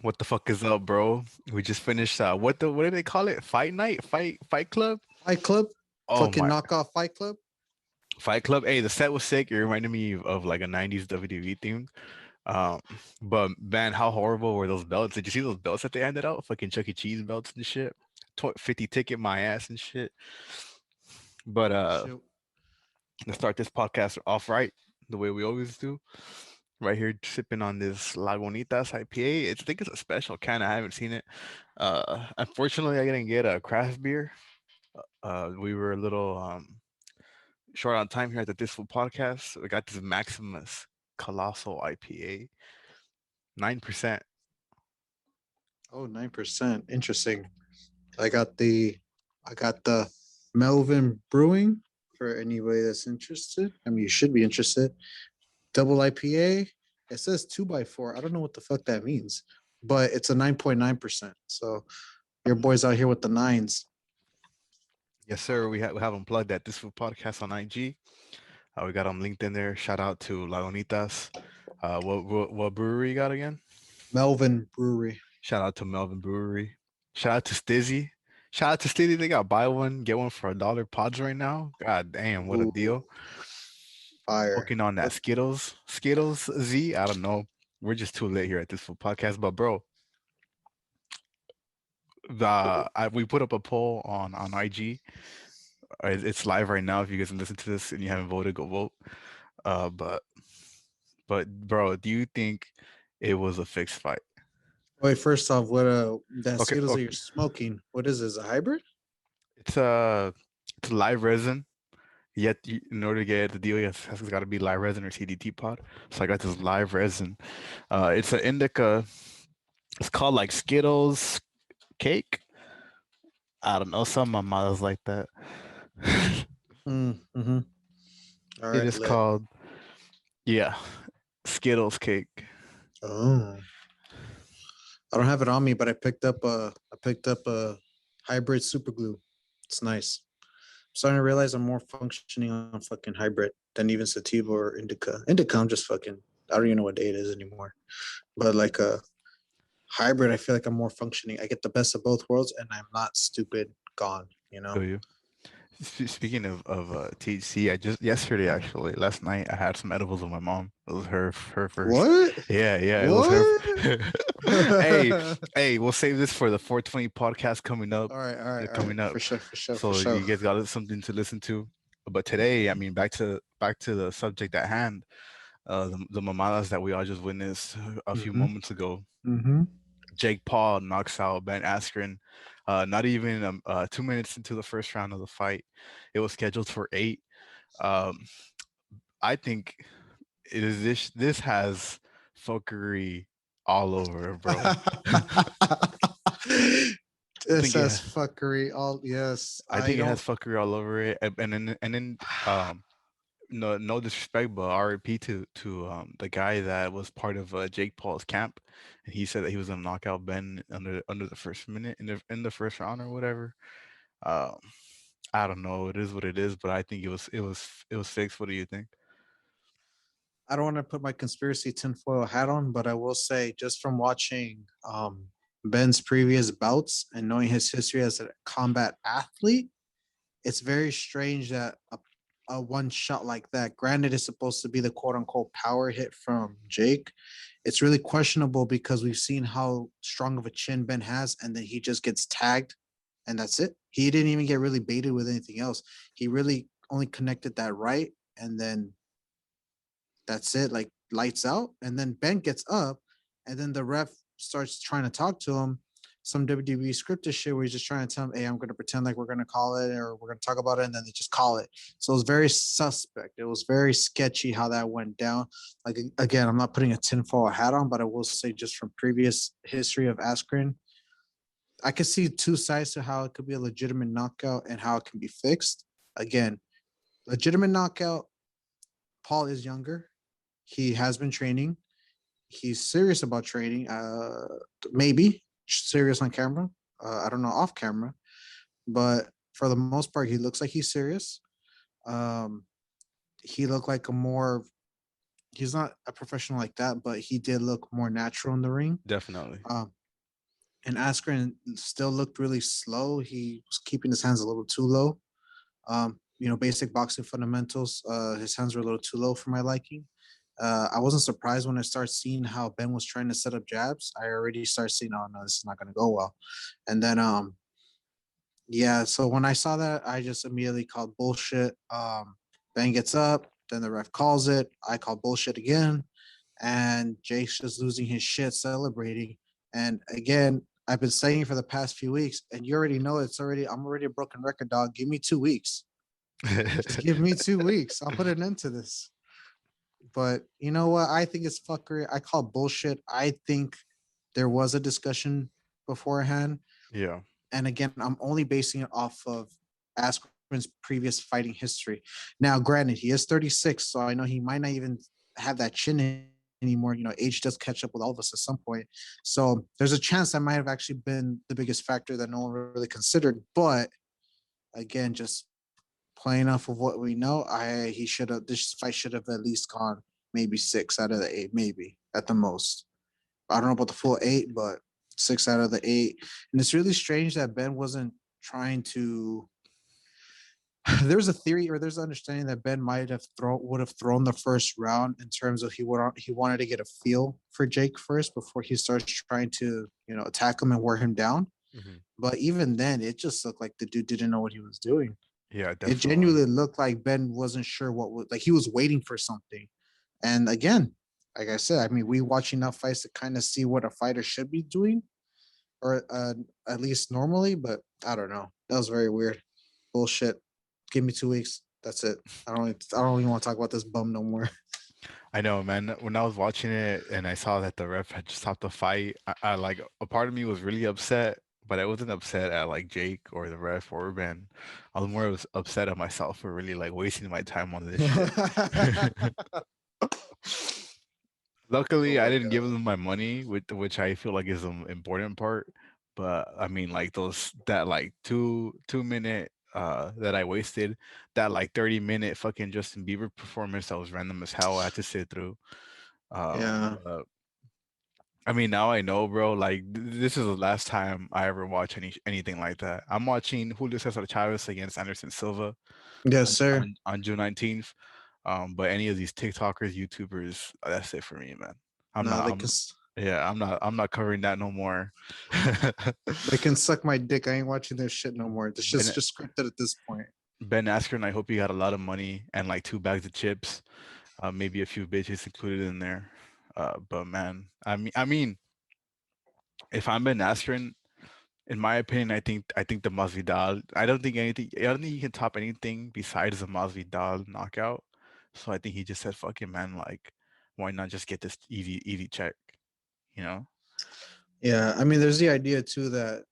What the fuck is up, bro? We just finished what did they call it? Fight night? Fight club? Fight Club, Oh fucking my knockoff Fight Club. Fight Club. Hey, the set was sick. It reminded me of like a 90s WWE theme. Um, but man, how horrible were those belts? Did you see those belts that they handed out? Fucking Chuck E. Cheese belts and shit. 50 ticket my ass and shit. But Shit. let's start this podcast off right, the way we always do. Right here, sipping on this Lagunitas IPA. I think it's a special can. I haven't seen it. Unfortunately, I didn't get a craft beer. We were a little short on time here at the Disful Podcast. We got this Maximus Colossal IPA, 9%. Oh, 9%. Interesting. I got the I got the Melvin Brewing for anybody that's interested. I mean, you should be interested. Double IPA. It says 2x4. I don't know what the fuck that means, but it's a 9.9%. So your boys out here with the nines. Yes, sir. We have unplugged at Disful Podcast on IG. We got on LinkedIn there. Shout out to Lagunitas. What brewery you got again? Melvin Brewery. Shout out to Melvin Brewery. Shout out to Stizzy. Shout out to Stizzy. They got buy one, get one for $1 pods right now. God damn, what a Ooh, deal. fire. Smoking on that What? Skittles Z. I don't know. We're just too late here at this full podcast. But bro, we put up a poll on IG. It's live right now. If you guys listen to this and you haven't voted, go vote. Uh, but but bro, do you think it was a fixed fight? Wait, first off, what that Okay, Skittles that you're okay. smoking? What is this? A hybrid? It's it's live resin. Yet in order to get the deal, has got to be live resin or CDT pod. So I got this live resin. It's an indica. It's called like Skittles cake. I don't know. Some of my mother's like that. Mm-hmm. All It right, is lit. called, yeah, Skittles cake. Oh, I don't have it on me, but I picked up a hybrid super glue. It's nice. I'm starting to realize I'm more functioning on fucking hybrid than even sativa or indica. Indica, I'm just fucking. I don't even know what day it is anymore. But like a hybrid, I feel like I'm more functioning. I get the best of both worlds, and I'm not stupid. Gone. You know. Feel you. Speaking of THC, I just yesterday actually last night I had some edibles with my mom. It was her first. What? Yeah, it was her. What? Hey, hey, we'll save this for the 420 podcast coming up. All right, all right, all right. Coming up, For sure, for sure, for so sure. you guys got something to listen to. But today, I mean, back to the subject at hand. The mamadas that we all just witnessed a few Mm-hmm. moments ago. Mm-hmm. Jake Paul knocks out Ben Askren. Not even 2 minutes into the first round of the fight. It was scheduled for eight. Um, I think it is this has fuckery all over it, bro. I It think it says fuckery. All yes, I I think it has don't. fuckery all over it, and then no disrespect, but RIP to the guy that was part of Jake Paul's camp, and he said that he was gonna knock out Ben under the first minute in the first round or whatever. Um, I don't know. It is what it is, but I think it was fixed. What do you think? I don't want to put my conspiracy tinfoil hat on, but I will say, just from watching Ben's previous bouts and knowing his history as a combat athlete, it's very strange that a one shot like that, granted, is supposed to be the quote unquote power hit from Jake. It's really questionable because we've seen how strong of a chin Ben has, and then he just gets tagged, and that's it. He didn't even get really baited with anything else. He really only connected that right, and then that's it, like lights out. And then Ben gets up, and then the ref starts trying to talk to him. Some WWE scripted shit where he's just trying to tell him, hey, I'm going to pretend like we're going to call it or we're going to talk about it. And then they just call it. So it was very suspect. It was very sketchy how that went down. Like, again, I'm not putting a tinfoil hat on, but I will say, just from previous history of Askren, I could see two sides to how it could be a legitimate knockout and how it can be fixed. Again, legitimate knockout, Paul is younger. He has been training. He's serious about training. Maybe serious on camera. I don't know off camera, but for the most part, he looks like he's serious. Um, he looked like a more he's not a professional like that, but he did look more natural in the ring. Definitely. Um, and Askren still looked really slow. He was keeping his hands a little too low. Basic boxing fundamentals. His hands were a little too low for my liking. I wasn't surprised when I started seeing how Ben was trying to set up jabs. I already started seeing, oh no, this is not going to go well. And then, yeah. So when I saw that, I just immediately called bullshit. Ben gets up, then the ref calls it. I call bullshit again, and Jake's just losing his shit, celebrating. And again, I've been saying for the past few weeks, and you already know I'm already a broken record, dog. Give me 2 weeks. Just give me 2 weeks. I'll put an end to this. But you know what? I think it's fuckery. I call bullshit. I think there was a discussion beforehand. Yeah. And again, I'm only basing it off of Askren's previous fighting history. Now, granted, he is 36, so I know he might not even have that chin anymore. Age does catch up with all of us at some point. So there's a chance that might have actually been the biggest factor that no one really considered. But again, just playing off of what we know, I he should have this fight should have at least gone maybe 6 out of the 8, maybe at the most. I don't know about the full 8, but 6 out of the 8. And it's really strange that Ben wasn't trying to. There's a theory or there's an understanding that Ben might have would have thrown the first round in terms of he wanted to get a feel for Jake first before he starts trying to attack him and wear him down. Hmm. But even then, it just looked like the dude didn't know what he was doing. Yeah, It definitely. genuinely looked like Ben wasn't sure what was like he was waiting for something. And again, like I said, I mean, we watch enough fights to kind of see what a fighter should be doing, or at least normally. But I don't know. That was very weird. Bullshit. Give me 2 weeks. That's it. I don't even want to talk about this bum no more. I know, man. When I was watching it and I saw that the ref had just stopped the fight, I like a part of me was really upset, but I wasn't upset at like Jake or the ref or Ben. I was more upset at myself for really like wasting my time on this shit. Luckily, Oh I my didn't give god. them my money, which I feel like is an important part. But I mean, like those that like two minute that I wasted, that like 30-minute fucking Justin Bieber performance that was random as hell. I had to sit through. Yeah. But I mean, now I know, bro. Like this is the last time I ever watch anything like that. I'm watching Julio Cesar Chavez against Anderson Silva Yes, on sir. on June 19th. But any of these TikTokers, YouTubers, that's it for me, man. I'm No, not. I'm I'm not covering that no more. they can suck my dick. I ain't watching their shit no more. This shit's Ben just scripted at this point. Ben Askren, I hope you got a lot of money and like 2 bags of chips, maybe a few bitches included in there. But man, I mean, if I'm Ben Askren, in my opinion, I think the Masvidal. I don't think anything. I don't think he can top anything besides the Masvidal knockout. So I think he just said, "Fuck it, man. Like, why not just get this easy check?" You know? Yeah, I mean, there's the idea too that,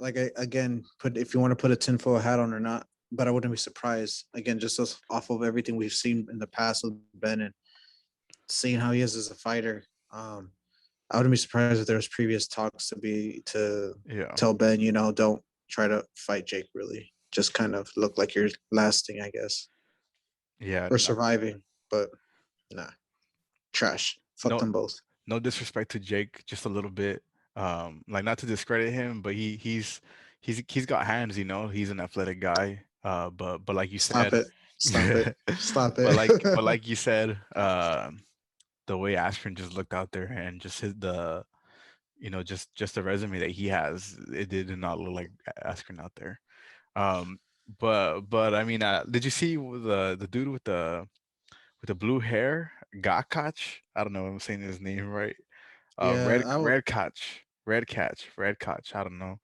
like, again, put if you want to put a tinfoil hat on or not, but I wouldn't be surprised. Again, just off of everything we've seen in the past with Ben and seeing how he is as a fighter, I wouldn't be surprised if there was previous talks to Yeah. tell Ben, don't try to fight Jake. Really, just kind of look like you're lasting, I guess, Yeah. or surviving. But nah, trash. Fuck No, them both. no disrespect to Jake, just a little bit. Like not to discredit him, but he's got hands. He's an athletic guy. But like you Stop said, it. Stop it. Stop but it. like you said, the way Askren just looked out there and just hit just the resume that he has, it did not look like Askren out there. Um, but I mean, did you see the dude with the blue hair, Gakach? I don't know if I'm saying his name right. Yeah, Red Catch. I don't know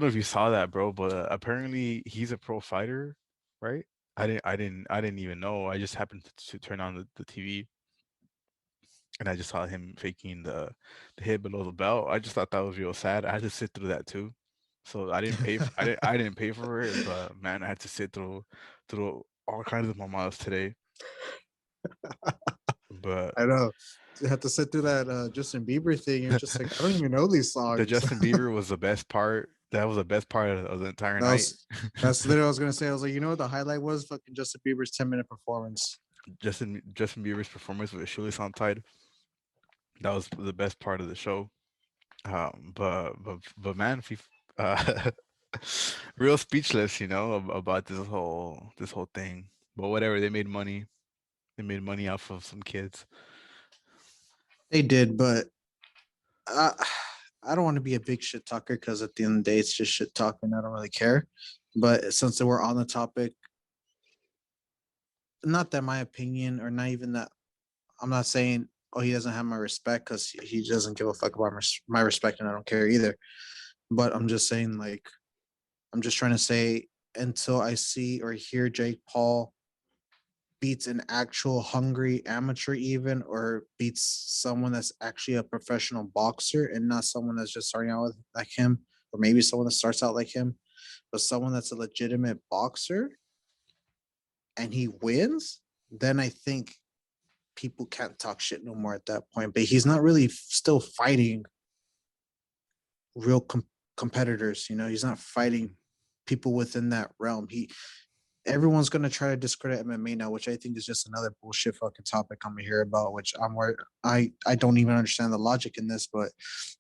if you saw that, bro, but apparently he's a pro fighter, right? I didn't even know. I just happened to turn on the TV and I just saw him faking the hit below the belt. I just thought that was real sad. I had to sit through that too. So I didn't pay for it, but man, I had to sit through all kinds of mamadas today. But I know. You have to sit through that Justin Bieber thing. You're just like, I don't even know these the songs. Justin Bieber was the best part. That was the best part of the entire that night. was that's literally what I was gonna say. I was like, you know what the highlight was? Fucking Justin Bieber's 10-minute performance. Justin Bieber's performance with his shoelace untied. That was the best part of the show. But man, if you, uh, real speechless, about this whole thing. But whatever, they made money. They made money off of some kids. They did, but I, I don't want to be a big shit talker because at the end of the day, it's just shit talking. I don't really care. But since we're on the topic, not that my opinion, or not even that, I'm not saying, oh, he doesn't have my respect because he doesn't give a fuck about my respect and I don't care either. But I'm just saying, like, I'm just trying to say, until I see or hear Jake Paul beats an actual hungry amateur, even, or beats someone that's actually a professional boxer and not someone that's just starting out with, like him, or maybe someone that starts out like him, but someone that's a legitimate boxer and he wins, then I think people can't talk shit no more at that point. But he's not really still fighting real competitors. He's not fighting Mhm. people within that realm. Everyone's gonna try to discredit MMA now, which I think is just another bullshit fucking topic I'm gonna hear about. Which I don't even understand the logic in this, but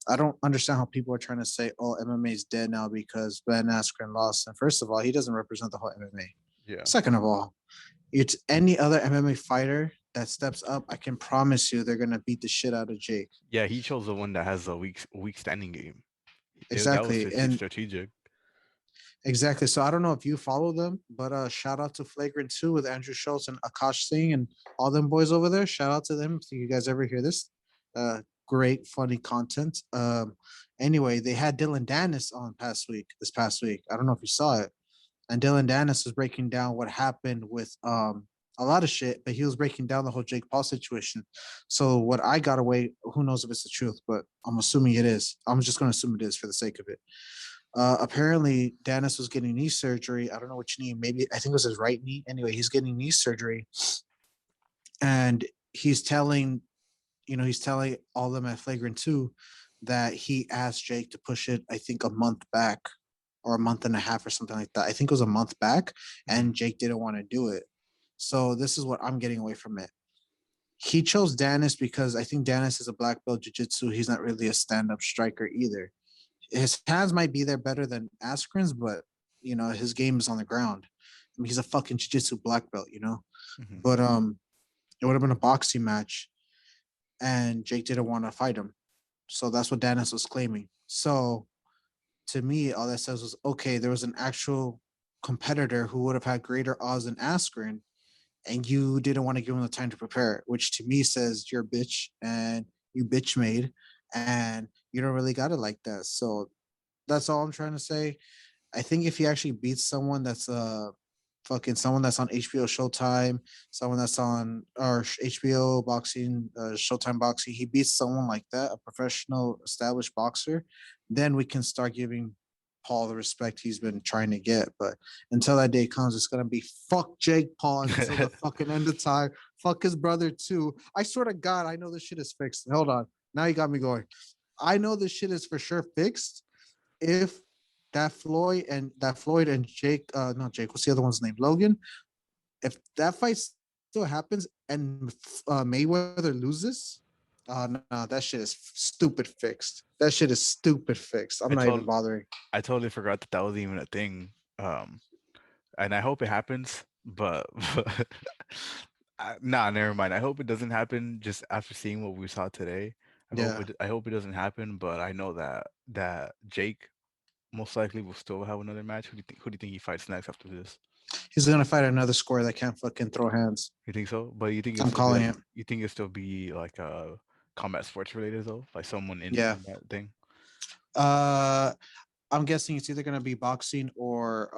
I don't understand how people are trying to say, "Oh, MMA is dead now because Ben Askren lost." And first of all, he doesn't represent the whole MMA. Yeah, Second of all, it's any other MMA fighter that steps up. I can promise you, they're gonna beat the shit out of Jake. yeah. He chose the one that has a weak standing game. That was Exactly, and strategic. exactly. So I don't know if you follow them, but shout out to Flagrant 2 with Andrew Schultz and Akash Singh and all them boys over there. Shout out to them if you guys ever hear this. Great, funny content. Anyway, they had Dylan Dennis on this past week. I don't know if you saw it. And Dylan Dennis was breaking down what happened with a lot of shit, but he was breaking down the whole Jake Paul situation. So what I got away, who knows if it's the truth, but I'm assuming it is. I'm just gonna assume it is for the sake of it. Apparently, Dennis was getting knee surgery. I don't know which knee. Maybe I think it was his right knee. Anyway, he's getting knee surgery, and he's telling all of them at Flagrant 2 that he asked Jake to push it. I think a month back or a month and a half or something like that. I think it was a month back, Hmm. and Jake didn't want to do it. So this is what I'm getting away from it. He chose Dennis because I think Dennis is a black belt jiu-jitsu. He's not really a stand-up striker either. His hands might be there better than Askren's, but his game is on the ground. I mean, he's a fucking jiu-jitsu black belt, Hmm. But it would have been a boxing match, and Jake didn't want to fight him, so that's what Dennis was claiming. So to me, all that says was okay. There was an actual competitor who would have had greater odds than Askren, and you didn't want to give him the time to prepare, which to me says you're a bitch and you bitch made, and you don't really got it like that. So that's all I'm trying to say. I think if he actually beats someone that's fucking someone that's on HBO Showtime, someone that's on or HBO boxing, Showtime boxing, he beats someone like that, a professional established boxer, then we can start giving Paul the respect he's been trying to get. But until that day comes, it's gonna be fuck Jake Paul until the fucking end of time. Fuck his brother too. I swear to God, I know this shit is fixed. Hold on. Now you got me going. I know this shit is for sure fixed if that Floyd and Jake, not Jake, what's the other one's name? Logan. If that fight still happens and Mayweather loses, no, that shit is stupid fixed. That shit is stupid fixed. I'm I not even told bothering. I totally forgot that that was even a thing. And I hope it happens, but, nah, never mind. I hope it doesn't happen. Just after seeing what we saw today, Yeah, I hope it doesn't happen. But I know that Jake most likely will still have another match. Who do you think he fights next after this? he's gonna fight another score that can't fucking throw hands. You think so? But you think it'll I'm still be calling like it. combat sports related though, like someone Yeah. in that thing. Uh, I'm guessing it's either gonna be boxing or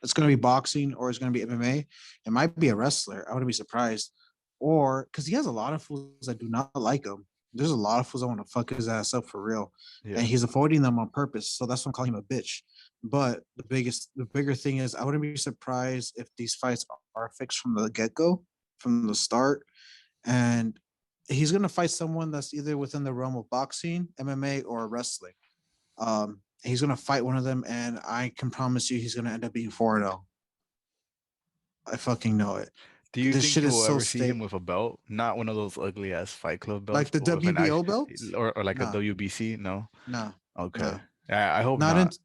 it's gonna be boxing or it's gonna be MMA. It might be a wrestler. I wouldn't be surprised. Or because he has a lot of fools that do not like him. There's a lot of fools that want to fuck his ass up for real, and Yeah. he's avoiding them on purpose. So that's why I'm calling him a bitch. But the bigger thing is, I wouldn't be surprised if these fights are fixed from the get go, from the start, and he's gonna fight someone that's either within the realm of boxing, MMA, or wrestling. He's gonna fight one of them, and I can promise you, he's gonna end up being 4-0. I fucking know it. Do you This think shit you is will so ever see him state. with a belt? Not one of those ugly ass Fight Club belts, Like the but with an WBO actual, belts? or like a Nah, WBC? No. nah, Okay. nah. I hope Not in, not.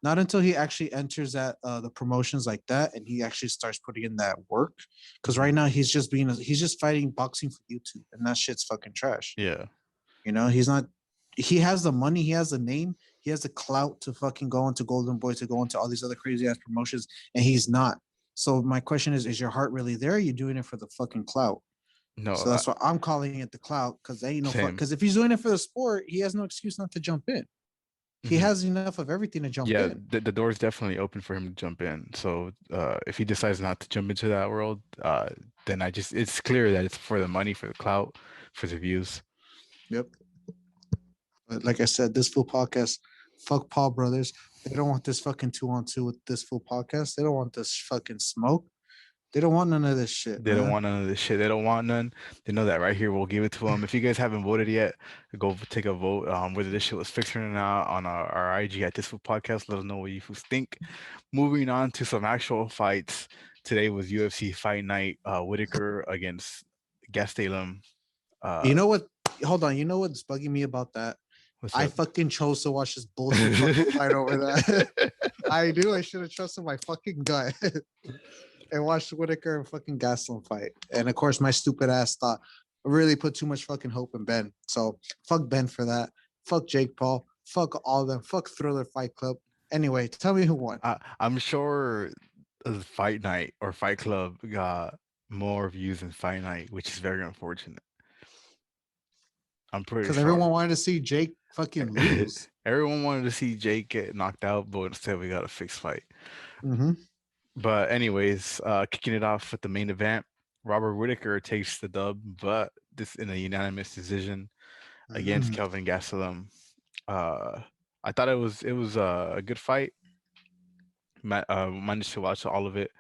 not until he actually enters at the promotions like that and he actually starts putting in that work. Because right Mhm. now he's just fighting boxing for YouTube, and that shit's fucking trash. Yeah. You know, he's not. He has the money, he has the name, he has the clout to fucking go into Golden Boy, to go into all these other crazy ass promotions, and he's not. So my question is your heart really there? Or are you doing it for the fucking clout? No. So that's why I'm calling it the clout, because they ain't no fuck. Same. Because if he's doing it for the sport, he has no excuse not to jump in. He Mhm. has enough of everything to jump Yeah, in. the door is definitely open for him to jump in. So if he decides not to jump into that world, then it's clear that it's for the money, for the clout, for the views. Yep. But like I said, this full podcast, fuck Paul Brothers. They don't want this fucking 2-on-2 with this full podcast. They don't want this fucking smoke. They don't want none of this shit, They don't man. want none of this shit. They don't want none. They know that right here. We'll give it to them. If you guys haven't voted yet, go take a vote. Whether this shit was fiction or not on our IG at this Food podcast. Let us know what you fools think. Moving on to some actual fights. Today was UFC Fight Night. Whitaker against Gastelum. You Uh, know what? Hold on. You know what's bugging me about that? what's I up? fucking chose to watch this bullshit fucking fight over that. I do. I should have trusted my fucking gut and watched Whitaker and fucking Gastelum fight. And of course, my stupid ass thought I really put too much fucking hope in Ben. So fuck Ben for that. Fuck Jake Paul. Fuck all of them. Fuck Thriller Fight Club. Anyway, tell me who won. I'm sure Fight Night or Fight Club got more views than Fight Night, which is very unfortunate. I'm pretty Because everyone sure. wanted to see Jake fucking lose. Everyone wanted to see Jake get knocked out, but instead we got a fixed fight. Mm-hmm. But anyways, kicking it off with the main event, Robert Whitaker takes the dub, but this in a unanimous decision against Mm. Kelvin Gastelum. Uh, I thought it was a good fight. Managed to watch all of it.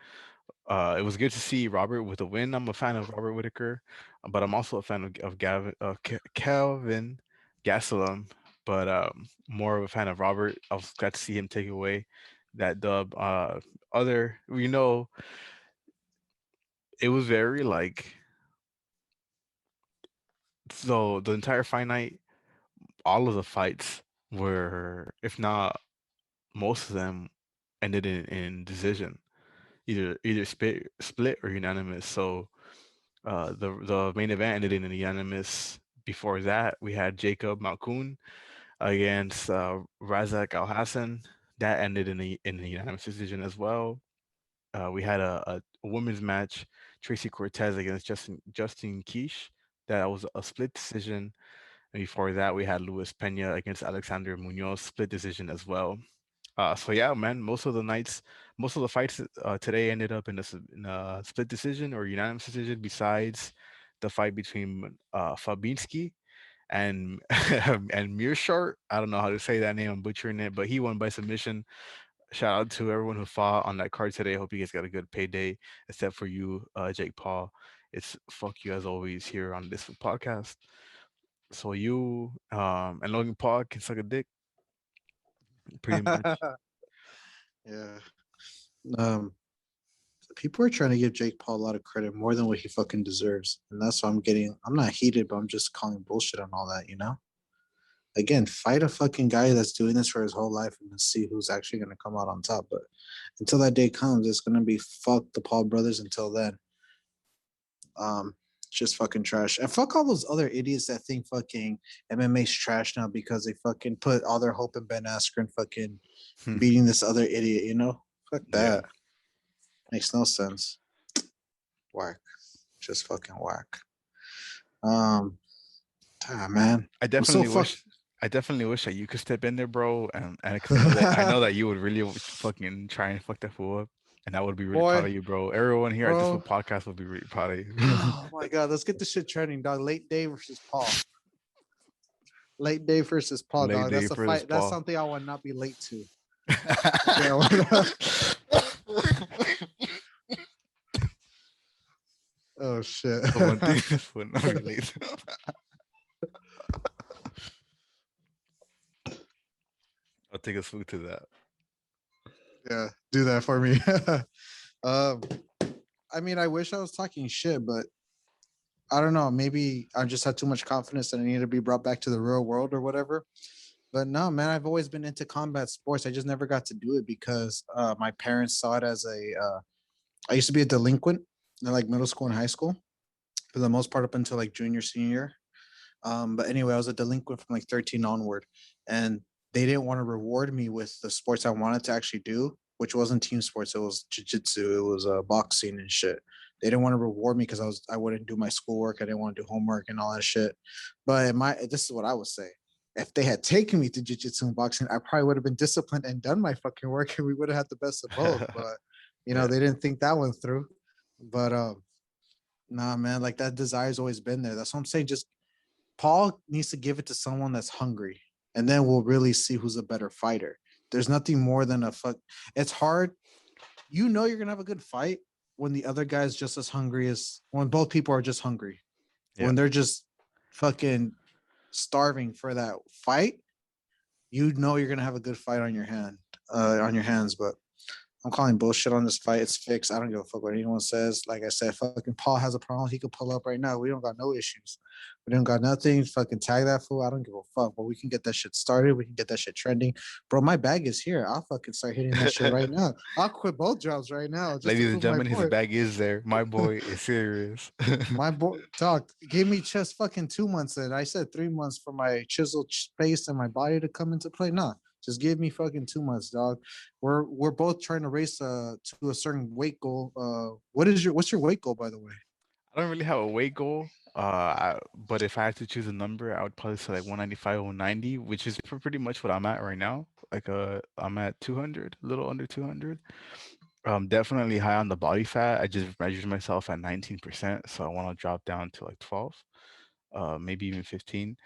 It was good to see Robert with a win. I'm a fan of Robert Whitaker, but I'm also a fan of Kelvin Gastelum, but more of a fan of Robert. I was glad to see him take away that dub. It was very like so the entire fight night, all of the fights were, if not most of them, ended in decision, either split or unanimous. So the main event ended in a unanimous. Before that, we had Jacob Malkoun against Razak Al Hassan. That ended in a unanimous decision as well. We had a women's match, Tracy Cortez against Justin Quiche. That was a split decision. And before that, we had Luis Pena against Alexander Munoz, split decision as well. So yeah, man, most of the fights today ended up in a split decision or unanimous decision. Besides the fight between Fabinski and and Mearshart, I don't know how to say that name. I'm butchering it, but he won by submission. Shout out to everyone who fought on that card today. Hope you guys got a good payday, except for you, Jake Paul. It's fuck you as always here on this podcast. So you and Logan Paul can suck a dick, pretty much. Yeah. Um, People are trying to give Jake Paul a lot of credit more than what he fucking deserves. And that's why I'm getting, I'm not heated, but I'm just calling bullshit on all that, you know? Again, fight a fucking guy that's doing this for his whole life and see who's actually going to come out on top. But until that day comes, it's going to be fuck the Paul brothers until then. Um, just fucking trash. And fuck all those other idiots that think fucking MMA's trash now because they fucking put all their hope in Ben Askren fucking beating this other idiot, you know? Fuck Yeah. that. Makes no sense. Whack. Just fucking whack. Um, man. I I'm so definitely fuck. wish I definitely wish that you could step in there, bro, and because I know that you would really fucking try and fuck that fool up, and I would be really proud Boy, of you, bro. Everyone here at this bro. whole podcast would be really proud of you. Oh my god, let's get this shit trending, dog. Late day versus Paul. Late day versus Paul, Late dog. day That's a for this fight. That's Paul. something I would not be late to. Okay. I Oh shit. one thing this would not relate. I'll take a swoop to that. Yeah, do that for me. um, I mean, I wish I was talking shit, but I don't know. Maybe I just had too much confidence that I need to be brought back to the real world or whatever. But no, man, I've always been into combat sports. I just never got to do it because my parents saw it as a. I used to be a delinquent in like middle school and high school for the most part up until like junior, senior year. But anyway, I was a delinquent from like 13 onward, and they didn't want to reward me with the sports I wanted to actually do, which wasn't team sports. It was jujitsu. It was boxing and shit. They didn't want to reward me because I wouldn't do my schoolwork. I didn't want to do homework and all that shit. But this is what I would say. If they had taken me to jiu-jitsu and boxing, I probably would have been disciplined and done my fucking work, and we would have had the best of both. But Yeah. they didn't think that one through. But nah, man, like that desire's always been there. That's what I'm saying. Just Paul needs to give it to someone that's hungry, and then we'll really see who's a better fighter. There's nothing more than a fuck. It's hard. You're gonna have a good fight when the other guy's just as hungry as when both people are just hungry. Yeah. When they're just fucking starving for that fight, you're gonna have a good fight on your hands. But I'm calling bullshit on this fight. It's fixed. I don't give a fuck what anyone says. Like I said, fucking Paul has a problem. He could pull up right now. We don't got no issues. We don't got nothing. Fucking tag that fool. I don't give a fuck. But we can get that shit started. We can get that shit trending. Bro, my bag is here. I'll fucking start hitting that shit right now. I'll quit both jobs right now just to Ladies and prove my gentlemen, his point. bag is there. My boy is serious. My boy, dog, gave me just fucking 2 months in. I said 3 months for my chiseled space and my body to come into play. Nah, just give me fucking 2 months, dog. We're both trying to race to a certain weight goal. What's your weight goal, by the way? I don't really have a weight goal. But if I had to choose a number, I would probably say like 195, 190, which is pretty much what I'm at right now. Like I'm at 200, a little under 200. Definitely high on the body fat. I just measured myself at 19%, so I want to drop down to like 12, maybe even 15,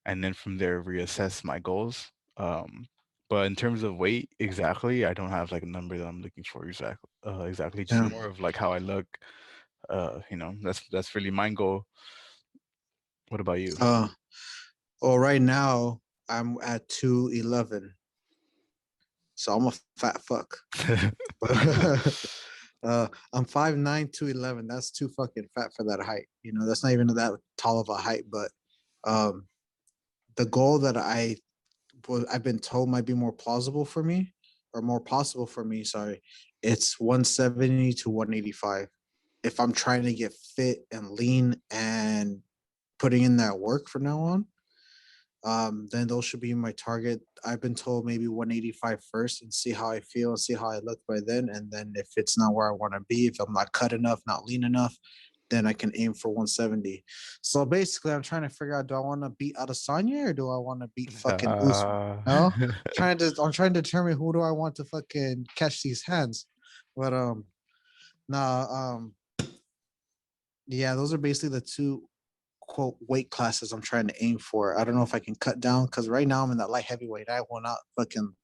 and then from there reassess my goals. But in terms of weight, exactly, I don't have like a number that I'm looking for exactly. Exactly, just Yeah. more of like how I look. That's really my goal. What about you? Uh, well, right now I'm at 211, so I'm a fat fuck. I'm 5'9", 211. That's too fucking fat for that height. That's not even that tall of a height. But um, the goal that I've been told might be more plausible for me, or more possible for me. Sorry, it's 170 to 185. If I'm trying to get fit and lean and putting in that work from now on, then those should be my target. I've been told maybe 185 first and see how I feel and see how I look by then. And then if it's not where I want to be, if I'm not cut enough, not lean enough, then I can aim for 170. So basically, I'm trying to figure out: do I want to beat Adesanya or do I want to beat fucking Usman? Uh, No, I'm trying to determine who do I want to fucking catch these hands. But nah, yeah, those are basically the two quote weight classes I'm trying to aim for. I don't know if I can cut down because right now I'm in that light heavyweight. I will not fucking.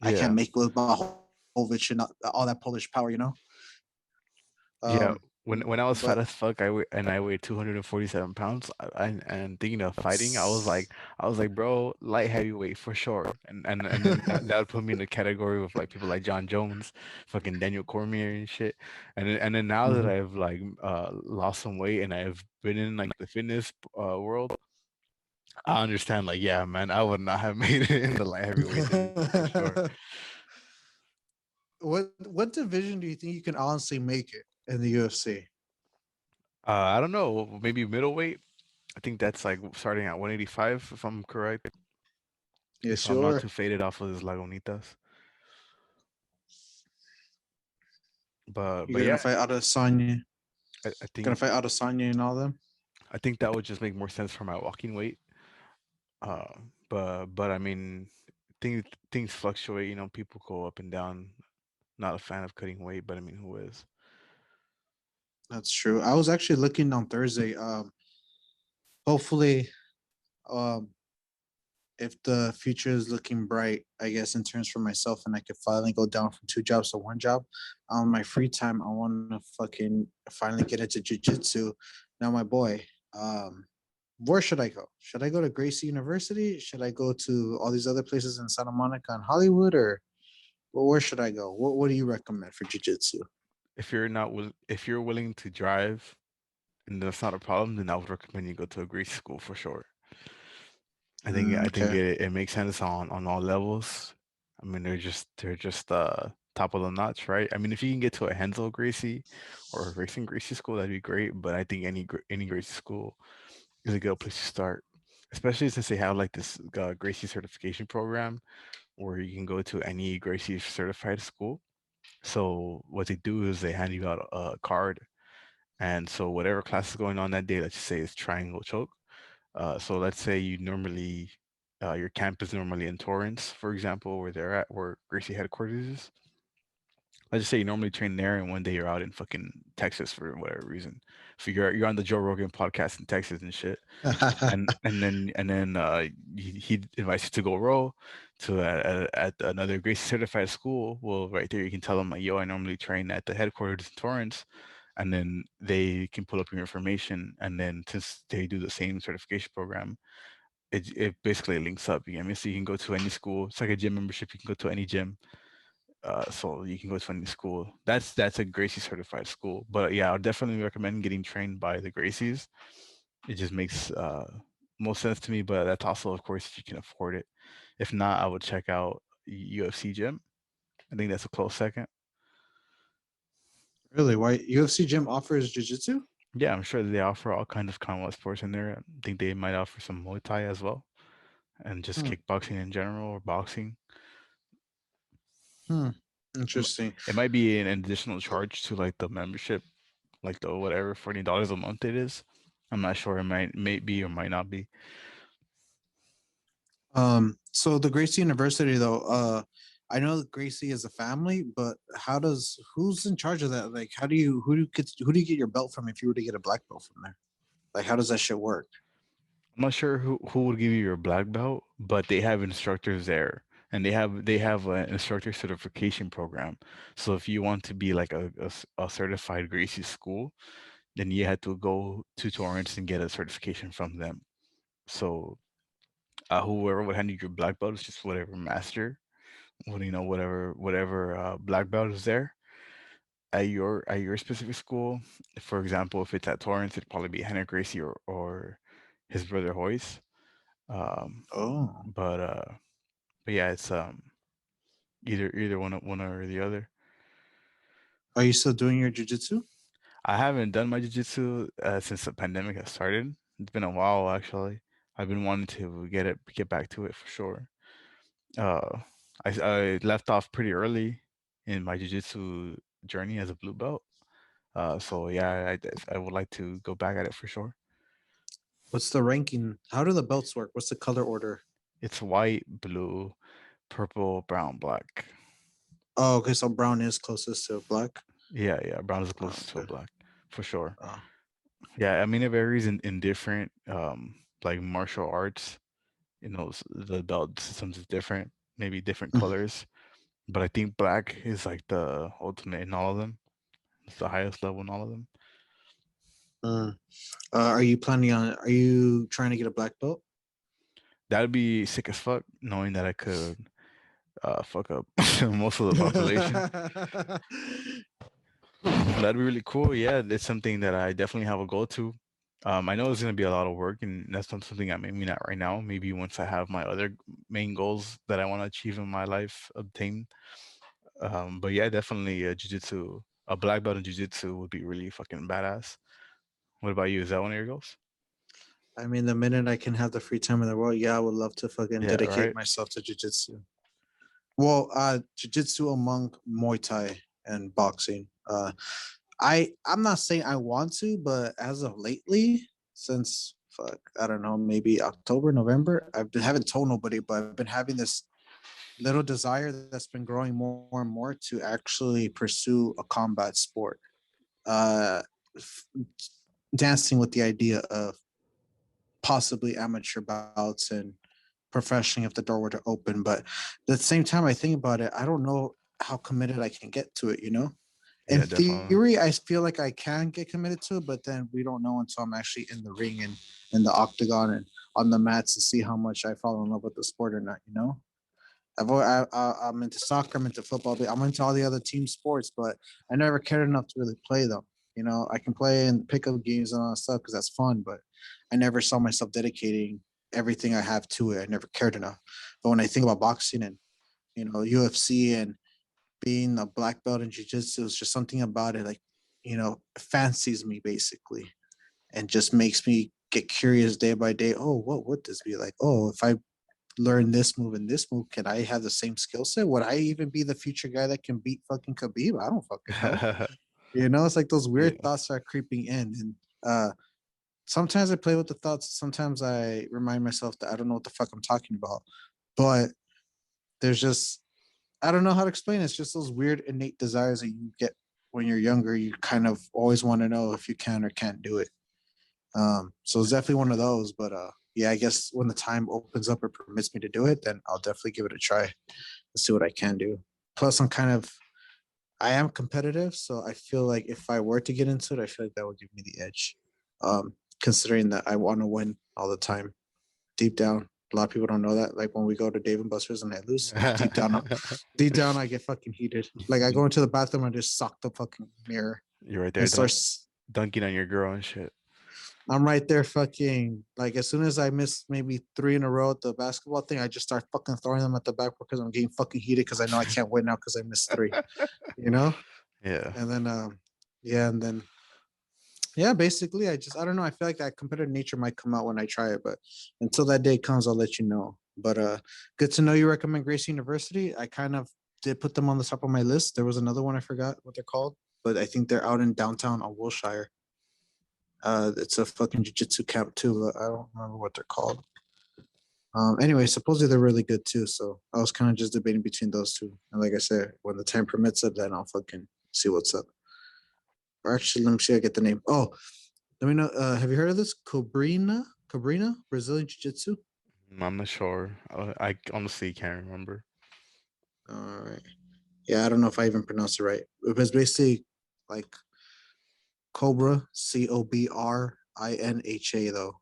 I can't yeah, make with Blahovic and all that Polish power. yeah. Um, When I was fat but as fuck, I weighed 247 pounds. And thinking of fighting, I was like, bro, light heavyweight for sure. And then that would put me in the category with like people like John Jones, fucking Daniel Cormier and shit. And then now that Mhm. I've like lost some weight and I've been in like the fitness world, I understand. Like, yeah, man, I would not have made it in the light heavyweight division for sure. what division do you think you can honestly make it in the UFC? I don't know, maybe middleweight. I think that's like starting at 185, if I'm correct. Yes, If I'm not sure. too faded off of his Lagunitas. But You're gonna yeah, fight Adesanya. I Gonna think fight Adesanya and all them. I think that would just make more sense for my walking weight. Uh, but I mean, things fluctuate. People go up and down. Not a fan of cutting weight, but I mean, who is? That's true. I was actually looking on Thursday. Hopefully, um, if the future is looking bright, I guess in terms for myself, and I could finally go down from two jobs to one job. On my free time, I want to fucking finally get into jujitsu. Now, my boy, where should I go? Should I go to Gracie University? Should I go to all these other places in Santa Monica and Hollywood, or where should I go? What do you recommend for jujitsu? if you're willing to drive and that's not a problem, then I would recommend you go to a Gracie school for sure. I think Okay. it makes sense on all levels. I mean, they're just top of the notch, right? I mean, if you can get to a Hensel Gracie or a Racing Gracie school, that'd be great. But I think any Gracie school is a good place to start, especially since they have like this Gracie certification program where you can go to any Gracie certified school. So what they do is they hand you out a card, and so whatever class is going on that day, let's just say it's triangle choke. So let's say you normally your camp is normally in Torrance, for example, where they're at, where Gracie headquarters is. Let's just say you normally train there, and one day you're out in fucking Texas for whatever reason. So you're on the Joe Rogan podcast in Texas and shit, and then he invites you to go row to at another Gracie certified school. Well, right there you can tell them like, yo, I normally train at the headquarters in Torrance, and then they can pull up your information, and then since they do the same certification program, it basically links up. You know what I mean? So you can go to any school. It's like a gym membership. You can go to any gym. So you can go to any school. That's a Gracie certified school. But yeah, I would definitely recommend getting trained by the Gracies. It just makes most sense to me. But that's also, of course, if you can afford it. If not, I would check out UFC gym. I think that's a close second. Really? Why UFC gym offers jujitsu? Yeah, I'm sure they offer all kinds of combat sports in there. I think they might offer some Muay Thai as well, and just Hmm. kickboxing in general or boxing. Hmm. M- Interesting. It might be an additional charge to like the membership, like the whatever $40 a month it is. I'm not sure. It may be or might not be. So the Gracie University though, I know that Gracie is a family, but who's in charge of that? Like, who do you get your belt from if you were to get a black belt from there? Like, how does that shit work? I'm not sure who would give you your black belt, but they have instructors there, and they have an instructor certification program. So if you want to be like a certified Gracie school, then you had to go to Torrance and get a certification from them. So whoever would hand you your black belt is just whatever master, whatever black belt is there at your specific school. For example, if it's at Torrance, it'd probably be Henry Gracie or his brother Hoyce. Um, Oh, but uh, but yeah, it's either one or the other. are you still doing your jujitsu? I haven't done my jiu-jitsu since the pandemic has started. It's been a while actually. I've been wanting to get back to it for sure. Uh, I left off pretty early in my jiu-jitsu journey as a blue belt. So yeah, I would like to go back at it for sure. What's the ranking? How do the belts work? What's the color order? It's white, blue, purple, brown, black. Oh, okay. So brown is closest to black. Yeah, yeah, brown is Oh, closest to a okay. black for sure. Oh. Yeah, I mean it varies in different like martial arts. The belt systems is different, maybe different colors. But I think black is like the ultimate in all of them. It's the highest level in all of them. Mm. Are you planning on? Are you trying to get a black belt? That'd be sick as fuck, knowing that I could fuck up most of the population. That'd be really cool. Yeah, it's something that I definitely have a goal to. I know it's gonna be a lot of work, and that's not something I'm aiming at right now. Maybe once I have my other main goals that I want to achieve in my life obtained. But yeah, definitely jujitsu. A black belt in jujitsu would be really fucking badass. What about you? Is that one of your goals? I mean, the minute I can have the free time in the world, yeah, I would love to fucking Yeah, dedicate right. myself to jujitsu. Well, jujitsu among Muay Thai and boxing. I'm not saying I want to, but as of lately, since fuck, I don't know, maybe October, November, haven't told nobody, but I've been having this little desire that's been growing more and more to actually pursue a combat sport. Uh, f- Dancing with the idea of possibly amateur bouts and professionally if the door were to open. But at the same time, I think about it, I don't know how committed I can get to it, you know? In Yeah, definitely. theory, I feel like I can get committed to it, but then we don't know until I'm actually in the ring and in the octagon and on the mats to see how much I fall in love with the sport or not, you know? I'm into soccer, I'm into football, I'm into all the other team sports, but I never cared enough to really play them. You know, I can play in pickup games and all that stuff because that's fun, but I never saw myself dedicating everything I have to it. I never cared enough. But when I think about boxing and UFC and being a black belt in jiu-jitsu, it's just something about it, like, fancies me basically, and just makes me get curious day by day. Oh, what would this be like? Oh, if I learn this move and this move, can I have the same skill set? Would I even be the future guy that can beat fucking Khabib? I don't fucking know. It's like those weird Yeah. thoughts are creeping in, and sometimes I play with the thoughts. Sometimes I remind myself that I don't know what the fuck I'm talking about. But there's just, I don't know how to explain it. It's just those weird innate desires that you get when you're younger. You kind of always want to know if you can or can't do it. So it's definitely one of those. But yeah, I guess when the time opens up or permits me to do it, then I'll definitely give it a try and see what I can do. Plus, I am competitive, so I feel like if I were to get into it, I feel like that would give me the edge. Considering that I want to win all the time, deep down, a lot of people don't know that. Like when we go to Dave and Buster's and I lose, deep down, I get fucking heated. Like I go into the bathroom and just sock the fucking mirror You're right and there, dunking on your girl and shit. I'm right there fucking like as soon as I miss maybe three in a row at the basketball thing, I just start fucking throwing them at the backboard because I'm getting fucking heated because I know I can't win now because I missed three, you know? Yeah. And then yeah, and then yeah, basically I don't know. I feel like that competitive nature might come out when I try it, but until that day comes, I'll let you know. But good to know you recommend Grace University. I kind of did put them on the top of my list. There was another one I forgot what they're called, but I think they're out in downtown on Wilshire. It's a fucking jiu-jitsu camp too. But I don't remember what they're called. Anyway, supposedly they're really good too. So I was kind of just debating between those two. And like I said, when the time permits it, then I'll fucking see what's up. Or actually, let me see. I get the name. Oh, let me know. Have you heard of this? Cabrina, Brazilian Jiu Jitsu. I'm not sure. I honestly can't remember. All right. Yeah, I don't know if I even pronounced it right. It was basically like Cobra, Cobrinha, though.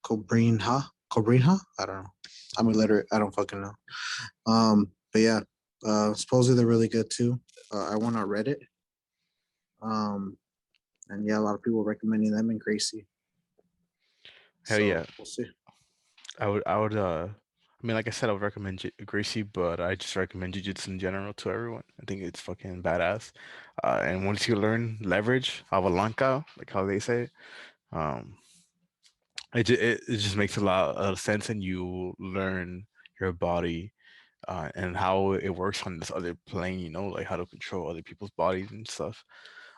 Cobrinha? I don't know. I'm illiterate. I don't fucking know. But yeah, supposedly they're really good too. I went on Reddit. Um, and yeah, a lot of people recommending them and Gracie. Hell So yeah. we'll see. I mean, like I said, I would recommend Gracie, but I just recommend Jiu-Jitsu in general to everyone. I think it's fucking badass. And once you learn leverage, avalanca, like how they say it, um, it just makes a lot of sense, and you learn your body and how it works on this other plane. Like how to control other people's bodies and stuff.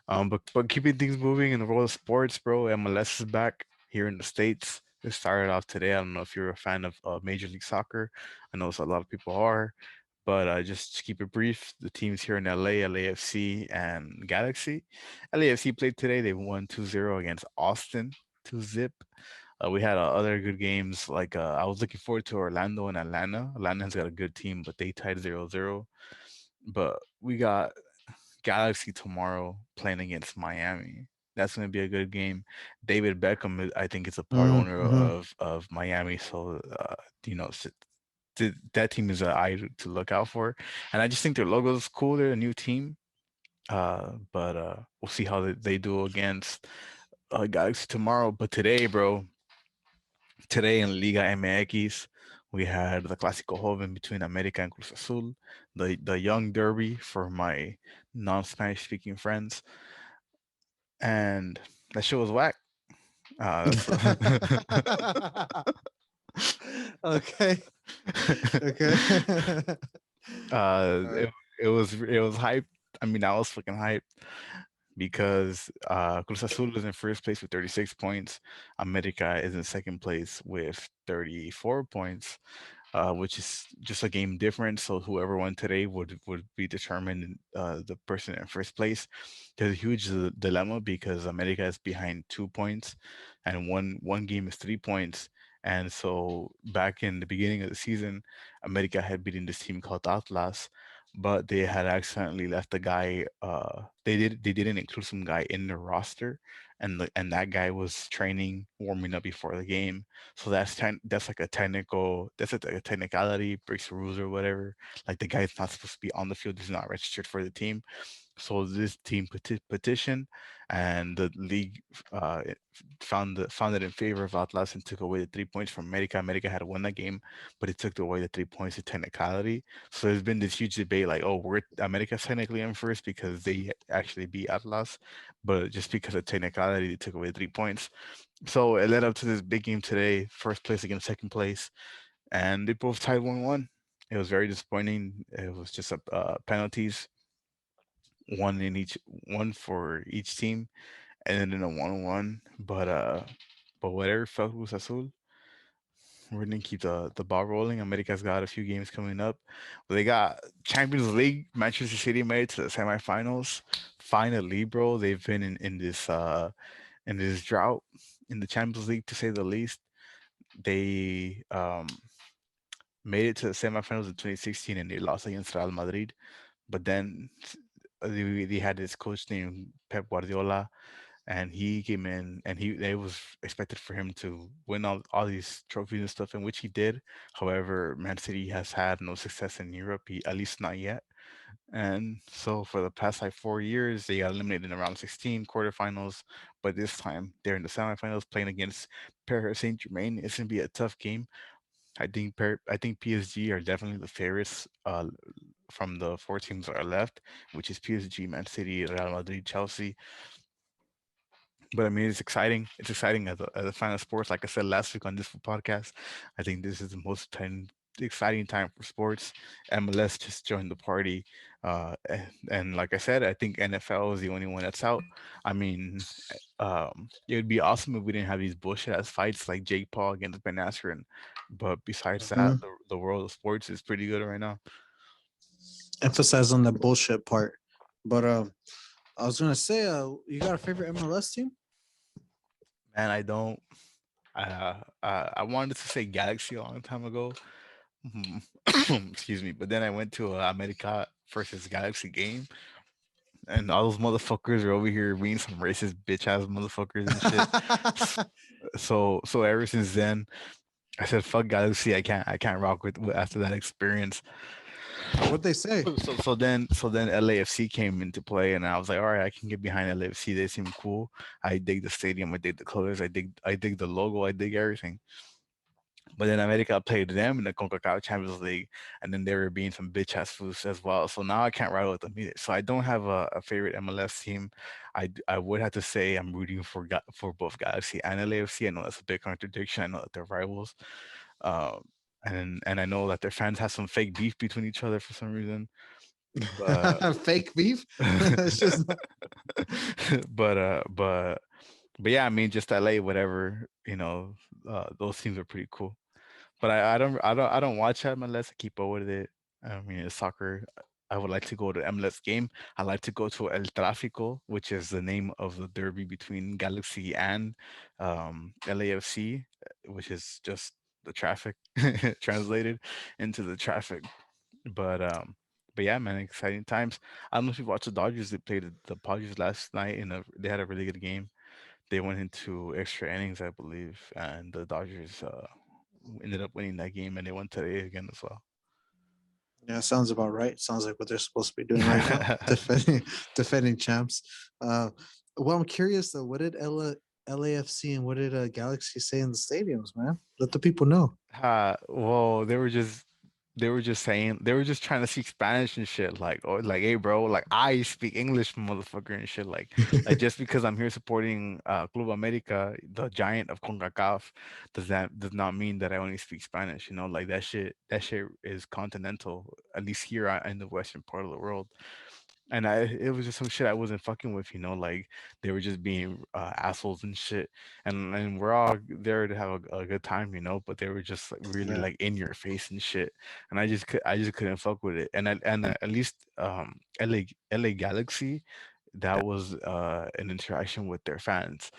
But keeping things moving in the world of sports, bro. MLS is back here in the States. It started off today. I don't know if you're a fan of Major League Soccer. I know a lot of people are, but just to keep it brief, the teams here in LA, LAFC and Galaxy. LAFC played today. They won 2-0 against Austin, 2-zip. We had other good games. Like I was looking forward to Orlando and Atlanta. Atlanta's got a good team, but they tied 0-0. But we got Galaxy tomorrow playing against Miami. That's going to be a good game. David Beckham, I think, is a part owner Mm-hmm. of Miami, so that team is an eye to look out for. And I just think their logo is cool. They're a new team, but we'll see how they do against Galaxy tomorrow. But today, bro, today in Liga MX, we had the Clásico Joven between America and Cruz Azul, the young derby for my non-Spanish speaking friends, and that shit was whack. Okay. Okay. All right. It, it was hyped. I mean, I was fucking hyped because Cruz Azul is in first place with 36 points. America is in second place with 34 points, which is just a game difference. So whoever won today would be determined the person in first place. There's a huge dilemma because America is behind 2 points, and one game is 3 points. And so back in the beginning of the season, America had beaten this team called Atlas, but they had accidentally left the guy. They didn't include some guy in the roster, and that guy was training, warming up before the game. So that's like a technical, that's a technicality, breaks the rules or whatever. Like the guy's not supposed to be on the field, he's not registered for the team. So this team petitioned, and the league found it in favor of Atlas and took away the 3 points from America. America had won that game, but it took away the 3 points to technicality. So there's been this huge debate, like, oh, we're America's technically in first because they actually beat Atlas, but just because of technicality, they took away 3 points. So it led up to this big game today, first place against second place, and they both tied 1-1. It was very disappointing. It was just penalties, one for each team, and then in a 1-1. But whatever felt was Azul. We're gonna keep the ball rolling. America's got a few games coming up. They got Champions League. Manchester City made it to the semifinals. Finally, bro. They've been in this drought in the Champions League, to say the least. They made it to the semifinals in 2016 and they lost against Real Madrid. But then they had this coach named Pep Guardiola, and he came in and he it was expected for him to win all these trophies and stuff, in which he did. However, Man City has had no success in Europe, at least not yet. And so for the past like 4 years, they got eliminated in the round 16 quarterfinals, but this time they're in the semifinals playing against Paris Saint Germain. It's gonna be a tough game. I think PSG are definitely the favorites from the four teams that are left, which is PSG, Man City, Real Madrid, Chelsea. But I mean, it's exciting. It's exciting as a fan of sports. Like I said last week on this podcast, I think this is the most exciting time for sports. MLS just joined the party, and like I said, I think NFL is the only one that's out. I mean, it would be awesome if we didn't have these bullshit ass fights like Jake Paul against Ben Askren. But besides that, Mhm. the world of sports is pretty good right now. Emphasize on the bullshit part. But I was gonna say, you got a favorite MLS team? Man, I don't. I wanted to say Galaxy a long time ago. Mhm. Excuse me. But then I went to a America versus Galaxy game, and all those motherfuckers are over here being some racist bitch ass motherfuckers and shit. S- So ever since then, I said fuck Galaxy. I can't rock with after that experience. What'd they say? So then LAFC came into play, and I was like, all right, I can get behind LAFC. They seem cool. I dig the stadium. I dig the colors. I dig the logo. I dig everything. But then America played them in the CONCACAF Champions League, and then they were being some bitch ass fools as well. So now I can't ride with them either. So I don't have a favorite MLS team. I would have to say I'm rooting for both Galaxy and LAFC. I know that's a big contradiction. I know that they're rivals, um, and I know that their fans have some fake beef between each other for some reason. But Fake beef? It's just but uh but but yeah, I mean, just LA, whatever, those teams are pretty cool. But I don't watch MLS. I keep up with it. I mean, it's soccer. I would like to go to MLS game. I like to go to El Tráfico, which is the name of the derby between Galaxy and LAFC, which is just the traffic translated into the traffic. But um, but yeah, man, exciting times. I don't know if you watched the Dodgers. They played the Padres last night, and they had a really good game. They went into extra innings, I believe, and the Dodgers ended up winning that game, and they won today again as well. yeah, sounds about right. Sounds like what they're supposed to be doing right now, defending champs. Uh, well, I'm curious though. What did LAFC and what did Galaxy say in the stadiums, man? Let the people know. Well, they were just saying they were just trying to speak Spanish and shit. Like, oh, like, hey, bro, like I speak English, motherfucker, and shit. Like just because I'm here supporting Club America, the giant of CONCACAF, does not mean that I only speak Spanish. Like that shit is continental, at least here in the western part of the world. And it was just some shit I wasn't fucking with, like they were just being assholes and shit, and we're all there to have a good time, but they were just like really Yeah, like in your face and shit, and I just couldn't fuck with it, and at least LA Galaxy, that was an interaction with their fans,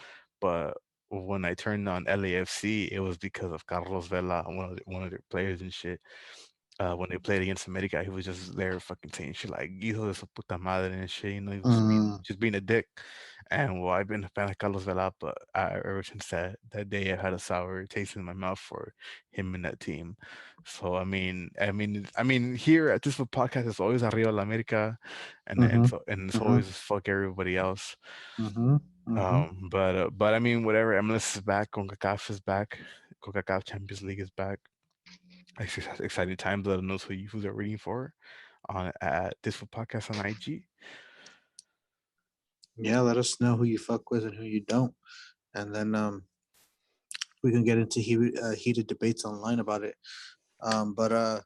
but when I turned on LAFC, it was because of Carlos Vela, one of their players and shit. when they played against America, he was just there fucking saying shit like "hijo de su puta madre" and shit. You know, he was Mm, just being a dick. And well, I've been a fan of Carlos Vela, but ever since that day, I've had a sour taste in my mouth for him and that team. So I mean, here at this podcast, it's always Arriba la America, mm-hmm, and it's mm-hmm, always fuck everybody else. mm-hmm, mm-hmm. But I mean, whatever. MLS is back. CONCACAF is back. CONCACAF Champions League is back. Exciting times. Let us know who they're reading for on at this for podcast on IG. Yeah, let us know who you fuck with and who you don't, and then we can get into heated debates online about it. But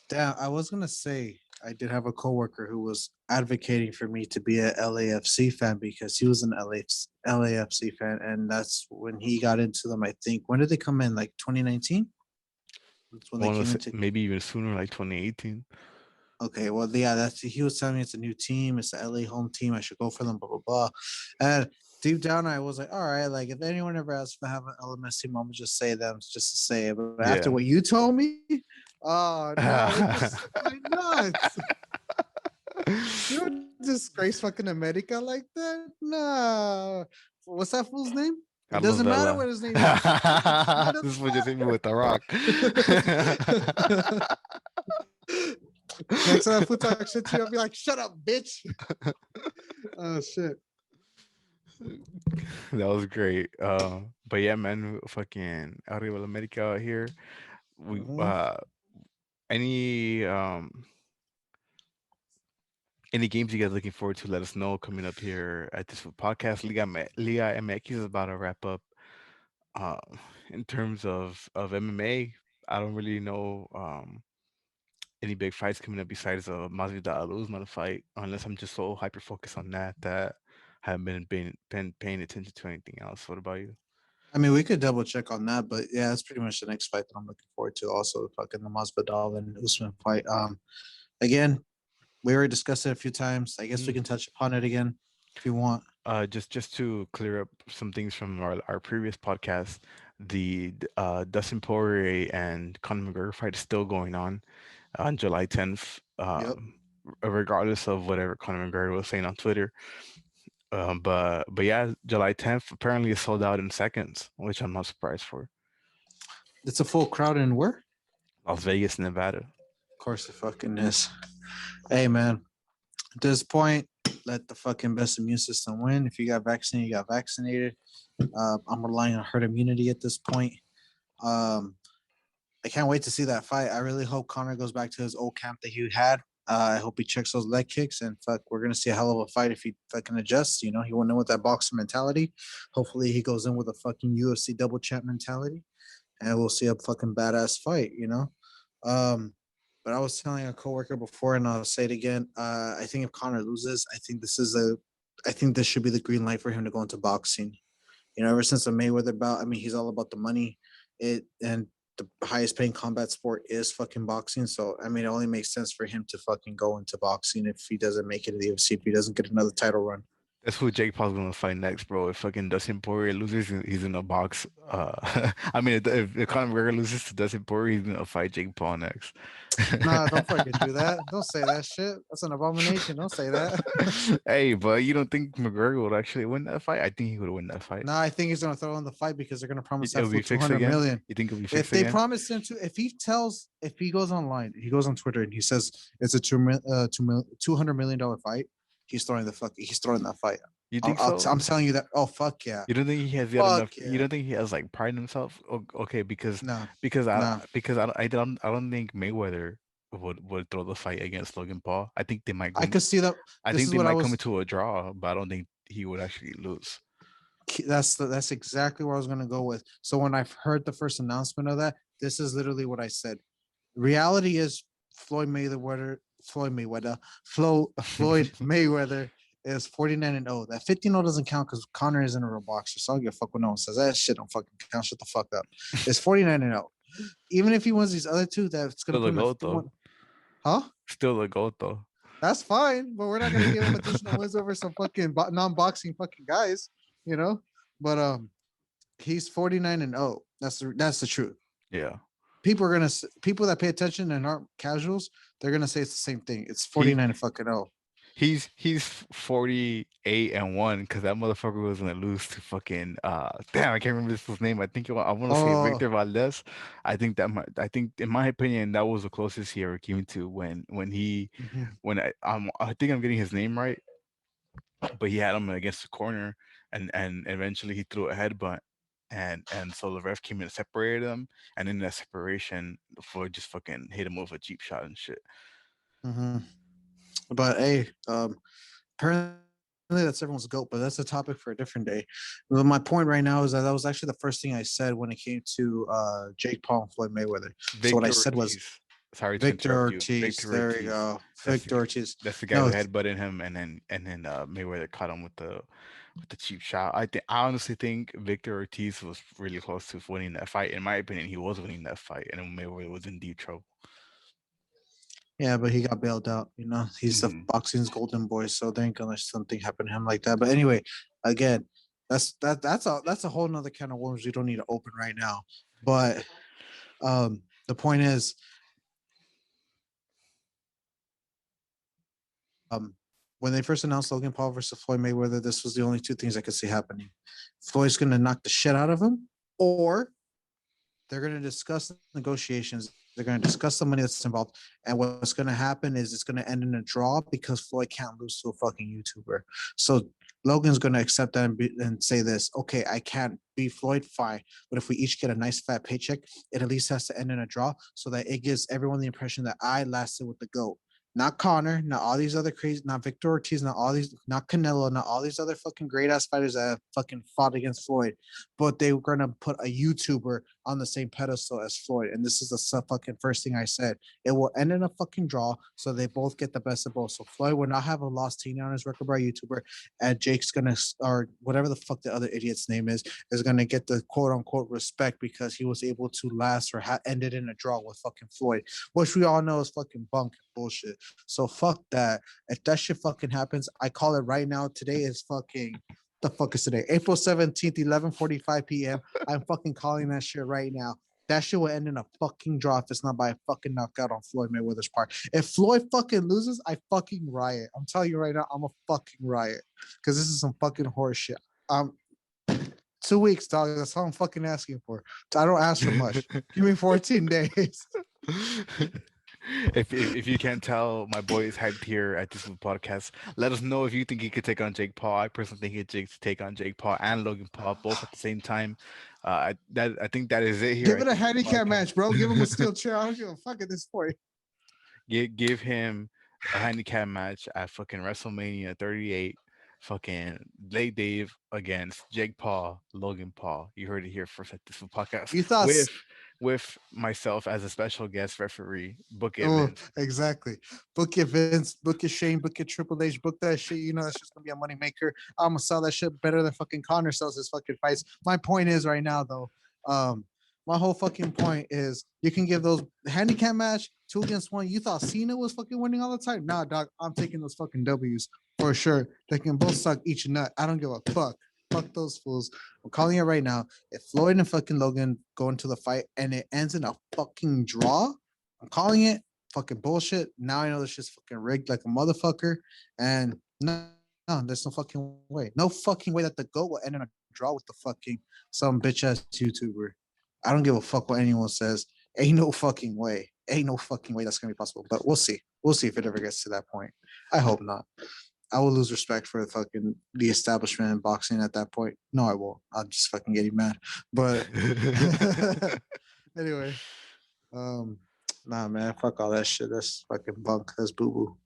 damn, I was gonna say I did have a coworker who was advocating for me to be a LAFC fan because he was an LAFC fan, and that's when he got into them. I think when did they come in? Like 2019. That's when I they want to came say into. maybe even sooner, like 2018. Okay, well, yeah, that's he was telling me it's a new team, it's the LA home team. I should go for them, blah blah blah. And deep down, I was like, all right, like if anyone ever asks if I have an LMS team, I'm gonna just say them just to say it. But after what Yeah. you told me, oh no, it just hit my nuts. You don't disgrace fucking America like that. No, what's that fool's name? It Carlos doesn't matter Vela. what his name is. It doesn't This one just hit me with the rock. matter. Next time that fool talk shit to you, I'll be like, "Shut up, bitch." Oh shit. That was great. But yeah, man, fucking Arriba la America out here. We Mm-hmm. any any games you guys looking forward to? Let us know coming up here at this podcast. Liga MX is about to wrap up. In terms of MMA, I don't really know any big fights coming up besides Masvidal Usman fight, unless I'm just so hyper focused on that I haven't been paying attention to anything else. What about you? I mean, we could double check on that, but yeah, that's pretty much the next fight that I'm looking forward to. Also, fucking the Masvidal and Usman fight. Again, we already discussed it a few times. I guess we Mm. can touch upon it again if you want. Just to clear up some things from our previous podcast, the Dustin Poirier and Conor McGregor fight is still going on July 10th. Yep. Regardless of whatever Conor McGregor was saying on Twitter. But yeah, July 10th apparently is sold out in seconds, which I'm not surprised for. It's a full crowd in where? Las Vegas, Nevada. Of course, it fucking is. Hey, man. At this point, let the fucking best immune system win. If you got vaccinated, you got vaccinated. I'm relying on herd immunity at this point. Um, I can't wait to see that fight. I really hope Connor goes back to his old camp that he had. I hope he checks those leg kicks and fuck. We're gonna see a hell of a fight if he fucking adjusts. You know, he went in with that boxer mentality. Hopefully, he goes in with a fucking UFC double champ mentality, and we'll see a fucking badass fight. You know, um, but I was telling a coworker before, and I'll say it again. I think if Connor loses, I think this should be the green light for him to go into boxing. You know, ever since the Mayweather bout, I mean, he's all about the money. It and the highest paying combat sport is fucking boxing. So I mean, it only makes sense for him to fucking go into boxing if he doesn't make it to the UFC, if he doesn't get another title run. That's who Jake Paul's gonna fight next, bro. If fucking Dustin Poirier loses, he's in a box. I mean, if Conor McGregor loses to Dustin Poirier, he's gonna fight Jake Paul next. Nah, don't fucking do that. Don't say that shit. That's an abomination. Don't say that. Hey, but you don't think McGregor would actually win that fight? I think he would win that fight. Nah, I think he's gonna throw in the fight because they're gonna promise that It'll fool be two fixed hundred again. million. You think it'll be If fixed they again? promise him to, if he goes online, he goes on Twitter and he says it's a $200 million fight, he's throwing that fight. You think so? I'm telling you that. Oh fuck yeah, You don't think he has got enough? fuck You yeah. don't think he has like pride in himself? Okay, No, because no. I don't think Mayweather would throw the fight against Logan Paul. I think they might I go. could see that. I This think is they what I might come was. into a draw, but I don't think he would actually lose. That's exactly where I was gonna go with. So when I've heard the first announcement of that, this is literally what I said. Reality is Floyd Mayweather is 49-0. That 15-0 doesn't count because Connor isn't a real boxer. So I don't give a fuck what no one says. That shit don't fucking count. Shut the fuck up. It's 49-0. Even if he wins these other two, that's gonna Still put a him at goat though. 51. Huh? Still a goat though. That's fine, but we're not gonna give him additional wins over some fucking non-boxing fucking guys, you know. But he's 49-0. That's the truth. Yeah. people that pay attention and aren't casuals, they're gonna say it's the same thing. It's He 49 fucking 0. he's 48-1 because that motherfucker was gonna lose to fucking damn, I can't remember this fool's name. I want to say Oh, Victor Valdez. I think in my opinion that was the closest he ever came to mhm, I think I'm getting his name right, but he had him against the corner, and eventually he threw a headbutt, and so the ref came in and separated them, and in that separation, Floyd just fucking hit him with a cheap shot and shit. mhm. But hey, apparently that's everyone's goat, but that's a topic for a different day. Well, my point right now is that was actually the first thing I said when it came to Jake Paul and Floyd Mayweather. So what I Victor said was Ortiz. Sorry to Victor interrupt you. Ortiz. Victor There we Ortiz. go. That's the Victor g- Ortiz. that's the guy No, who headbutted him, and then Mayweather caught him with the cheap shot. I honestly think Victor Ortiz was really close to winning that fight. In my opinion, he was winning that fight, and Mayweather was in deep trouble. yeah, but he got bailed out. He's the Hmm. boxing's golden boy, so there ain't gonna let something happen to him like that. But anyway, again, that's a whole nother kind of worms we don't need to open right now. But the point is, um, when they first announced Logan Paul versus Floyd Mayweather, this was the only two things I could see happening. Floyd's gonna knock the shit out of him, or they're going to discuss negotiations. They're going to discuss the money that's involved. And what's going to happen is it's going to end in a draw because Floyd can't lose to a fucking YouTuber. So Logan's going to accept that and say this, okay, I can't beat Floyd, fine. But if we each get a nice fat paycheck, it at least has to end in a draw so that it gives everyone the impression that I lasted with the GOAT. Not Connor, not all these other crazy, not Victor Ortiz, not all these, not Canelo, not all these other fucking great ass fighters that have fucking fought against Floyd, but they were gonna put a YouTuber on the same pedestal as Floyd. And this is the fucking first thing I said. It will end in a fucking draw, so they both get the best of both. So Floyd will not have a lost team on his record by YouTuber, and Jake's gonna, or whatever the fuck the other idiot's name is gonna get the quote unquote respect because he was able to last or ended in a draw with fucking Floyd, which we all know is fucking bunk and bullshit. So fuck that. If that shit fucking happens, I call it right now. Today is fucking the fuck is today? April 17th, 11:45 p.m. I'm fucking calling that shit right now. That shit will end in a fucking draw if it's not by a fucking knockout on Floyd Mayweather's part. If Floyd fucking loses, I fucking riot. I'm telling you right now, I'm a fucking riot. Because this is some fucking horse shit. 2 weeks, dog. That's all I'm fucking asking for. I don't ask for much. Give me 14 days. If you can't tell, my boy is hyped here at this podcast. Let us know if you think he could take on Jake Paul. I personally think he Jake to take on Jake Paul and Logan Paul both at the same time. I think that is it here Give at it a this handicap match, bro. Give him a podcast. steel chair. I don't give a fuck at this point. Give him a handicap match at fucking WrestleMania 38. Fucking Late Dave against Jake Paul, Logan Paul. You heard it here first at this podcast You thought with myself as a special guest referee, Book oh, Evans. exactly. Book your Vince, book your Shane, book your Triple H, book that shit. You know that's just gonna be a money maker. I'm gonna sell that shit better than fucking Connor sells his fucking fights. My point is right now though, um, my whole fucking point is you can give those handicap match 2 against 1. You thought Cena was fucking winning all the time? Nah, dog. I'm taking those fucking W's for sure. They can both suck each nut. I don't give a fuck. Fuck those fools. I'm calling it right now. If Floyd and fucking Logan go into the fight and it ends in a fucking draw, I'm calling it fucking bullshit. Now I know this shit's fucking rigged like a motherfucker. And no, there's no fucking way. No fucking way that the GOAT will end in a draw with the fucking some bitch ass YouTuber. I don't give a fuck what anyone says. Ain't no fucking way. Ain't no fucking way that's gonna be possible. But we'll see. We'll see if it ever gets to that point. I hope not. I will lose respect for fucking the establishment in boxing at that point. No, I won't. I'll just fucking get mad. But anyway, um, nah, man, fuck all that shit. That's fucking bunk. That's boo boo.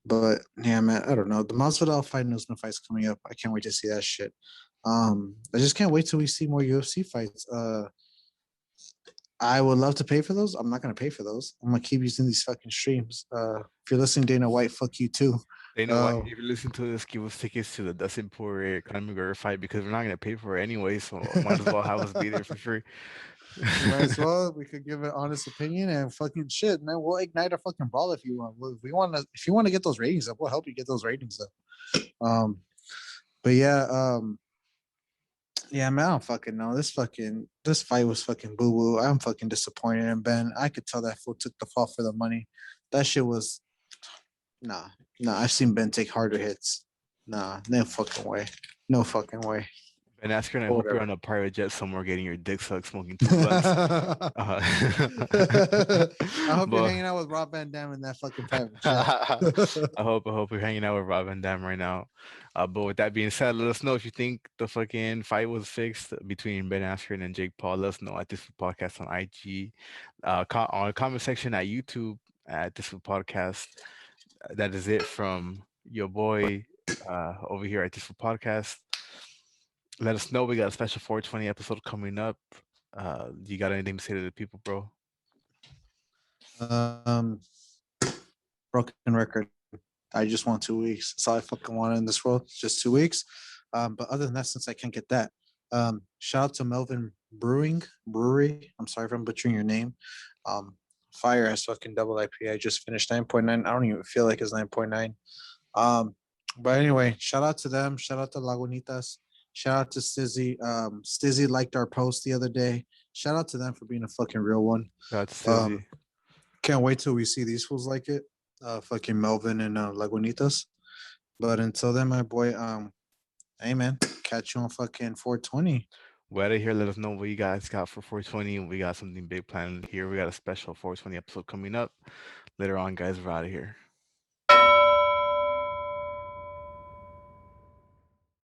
But yeah, man, I don't know. The Masvidal fight and Usman fight's coming up. I can't wait to see that shit. I just can't wait till we see more UFC fights. I would love to pay for those. I'm not gonna pay for those. I'm gonna keep using these fucking streams. If you're listening, Dana White, fuck you too. They know what? Uh, If you listen to this, give us tickets to the Dustin Poirier Conor McGregor fight because we're not gonna pay for it anyway, so might as well have us be there for free. we might as well. We could give an honest opinion and fucking shit, man. We'll ignite a fucking brawl if you want. If we want to, if you want to get those ratings up, we'll help you get those ratings up. Um, but yeah, Yeah, man, I don't fucking know. This fight was fucking boo boo. I'm fucking disappointed in Ben. I could tell that fool took the fall for the money. That shit was nah, nah. I've seen Ben take harder hits. Nah, no fucking way. No fucking way. Ben Askren, I But hope you're whatever. on a private jet somewhere getting your dick sucked, smoking two blunts. I Uh, hope you're but hanging out with Rob Van Dam in that fucking private jet. I hope you're hanging out with Rob Van Dam right now. But with that being said, let us know if you think the fucking fight was fixed between Ben Askren and Jake Paul. Let us know at this Food podcast on IG, on the comment section at YouTube at this Food podcast. That is it from your boy over here at this Food podcast. Let us know. We got a special 420 episode coming up. You got anything to say to the people, bro? um, Broken record. I just want 2 weeks. That's all I fucking want in this world. Just 2 weeks. But other than that, since I can't get that, shout out to Melvin Brewery. I'm sorry if I'm butchering your name. Um, fire as fucking double IPA. I just finished 9.9. I don't even feel like it's 9.9. Um, but anyway, shout out to them. Shout out to Lagunitas. Shout out to Stizzy. Stizzy liked our post the other day. Shout out to them for being a fucking real one. That's Um, Sizzy. can't wait till we see these fools like it. Fucking Melvin and Lagunitas. But until then, my boy, hey man, catch you on fucking 420. We're out of here. Let us know what you guys got for 420. We got something big planned here. We got a special 420 episode coming up later on, guys. We're out of here.